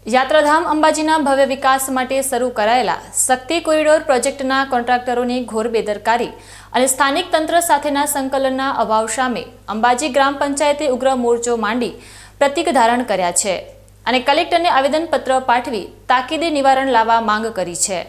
યાત્રાધામ અંબાજીના ભવ્ય વિકાસ માટે શરૂ કરાયેલા શક્તિ કોરિડોર પ્રોજેક્ટના કોન્ટ્રાક્ટરોની ઘોર બેદરકારી અને સ્થાનિક તંત્ર સાથેના સંકલનના અભાવ સામે અંબાજી ગ્રામ પંચાયતે ઉગ્ર મોરચો માંડી પ્રતીક ધારણ કર્યા છે અને કલેક્ટરને આવેદનપત્ર પાઠવી તાકીદે નિવારણ લાવવા માંગ કરી છે।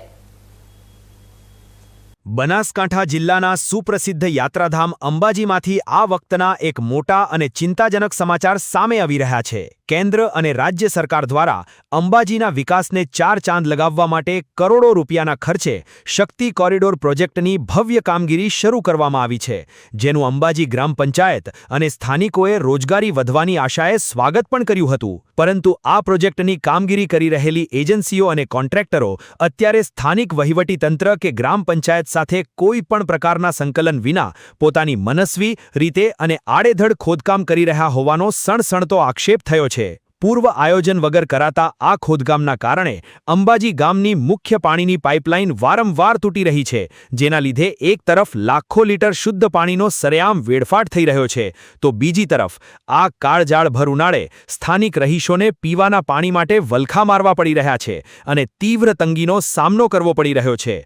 બનાસકાંઠા જિલ્લાના સુપ્રસિદ્ધ યાત્રાધામ અંબાજીમાંથી આ વખતના એક મોટા અને ચિંતાજનક સમાચાર સામે આવી રહ્યા છે। કેન્દ્ર અને રાજ્ય સરકાર દ્વારા અંબાજીના વિકાસને ચાર ચાંદ લગાવવા માટે કરોડો રૂપિયાના ખર્ચે શક્તિ કોરિડોર પ્રોજેક્ટની ભવ્ય કામગીરી શરૂ કરવામાં આવી છે, જેનું અંબાજી ગ્રામ પંચાયત અને સ્થાનિકોએ રોજગારી વધવાની આશાએ સ્વાગત પણ કર્યું હતું। પરંતુ આ પ્રોજેક્ટની કામગીરી કરી રહેલી એજન્સીઓ અને કોન્ટ્રાક્ટરો અત્યારે સ્થાનિક વહીવટીતંત્ર કે ગ્રામ પંચાયત સાથે કોઈ પણ પ્રકારના સંકલન વિના પોતાની મનસ્વી રીતે અને આડેધડ ખોદકામ કરી રહ્યા હોવાનો સણસણતો આક્ષેપ થયો છે। પૂર્વ આયોજન વગર કરાતા આ ખોદકામના કારણે અંબાજી ગામની મુખ્ય પાણીની પાઇપલાઇન વારંવાર તૂટી રહી છે, જેના લીધે એક તરફ લાખો લીટર શુદ્ધ પાણીનો સરેઆમ વેડફાટ થઈ રહ્યો છે, તો બીજી તરફ આ કાળઝાળભર ઉનાળે સ્થાનિક રહીશોને પીવાના પાણી માટે વલખા મારવા પડી રહ્યા છે અને તીવ્ર તંગીનો સામનો કરવો પડી રહ્યો છે।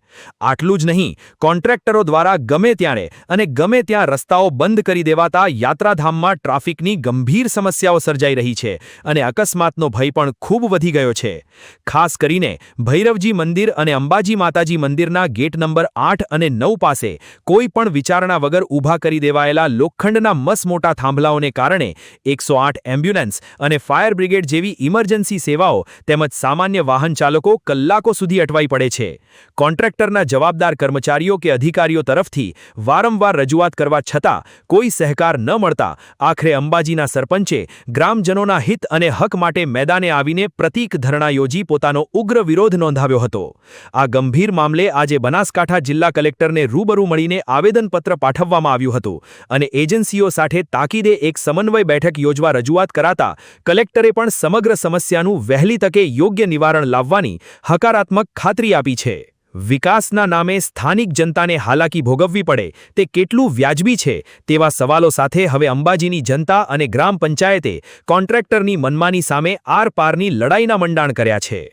આટલું જ નહીં, કોન્ટ્રાક્ટરો દ્વારા ગમે ત્યારે અને ગમે ત્યાં રસ્તાઓ બંધ કરી દેવાતા યાત્રાધામમાં ટ્રાફિકની ગંભીર સમસ્યાઓ સર્જાઈ રહી છે અને અકસ્માતનો ભય પણ ખૂબ વધી ગયો છે। ખાસ કરીને ભૈરવજી મંદિર અને અંબાજી માતાજી મંદિરના ગેટ નંબર 8 અને 9 પાસે કોઈ પણ વિચારણા વગર ઊભા કરી દેવાયેલા લોખંડના મસમોટા થાંભલાઓને કારણે 108 એમ્બ્યુલન્સ અને ફાયર બ્રિગેડ જેવી ઇમરજન્સી સેવાઓ તેમજ સામાન્ય વાહન ચાલકો કલાકો સુધી અટવાઈ પડે છે। કોન્ટ્રાક્ટરના જવાબદાર કર્મચારીઓ કે અધિકારીઓ તરફથી વારંવાર રજૂઆત કરવા છતાં કોઈ સહકાર ન મળતા આખરે અંબાજીના સરપંચે ગ્રામજનોના હિત અને હક માટે મેદાને આવીને પ્રતીક ધરણા યોજી પોતાનો ઉગ્ર વિરોધ નોંધાવ્યો હતો। આ ગંભીર મામલે આજે બનાસકાંઠા જિલ્લા કલેક્ટરને રૂબરૂ મળીને આવેદનપત્ર પાઠવવામાં આવ્યું હતું અને એજન્સીઓ સાથે તાકીદે એક સમન્વય બેઠક યોજવા રજૂઆત કરાતા કલેક્ટરે પણ સમગ્ર સમસ્યાનું વહેલી તકે યોગ્ય નિવારણ લાવવાની હકારાત્મક ખાતરી આપી છે। વિકાસના નામે સ્થાનિક જનતાને હાલાકી ભોગવવી પડે તે કેટલું વ્યાજબી છે તેવા સવાલો સાથે હવે અંબાજીની જનતા અને ગ્રામ પંચાયતે કોન્ટ્રાક્ટરની મનમાની સામે આરપારની લડાઈના મંડાણ કર્યા છે।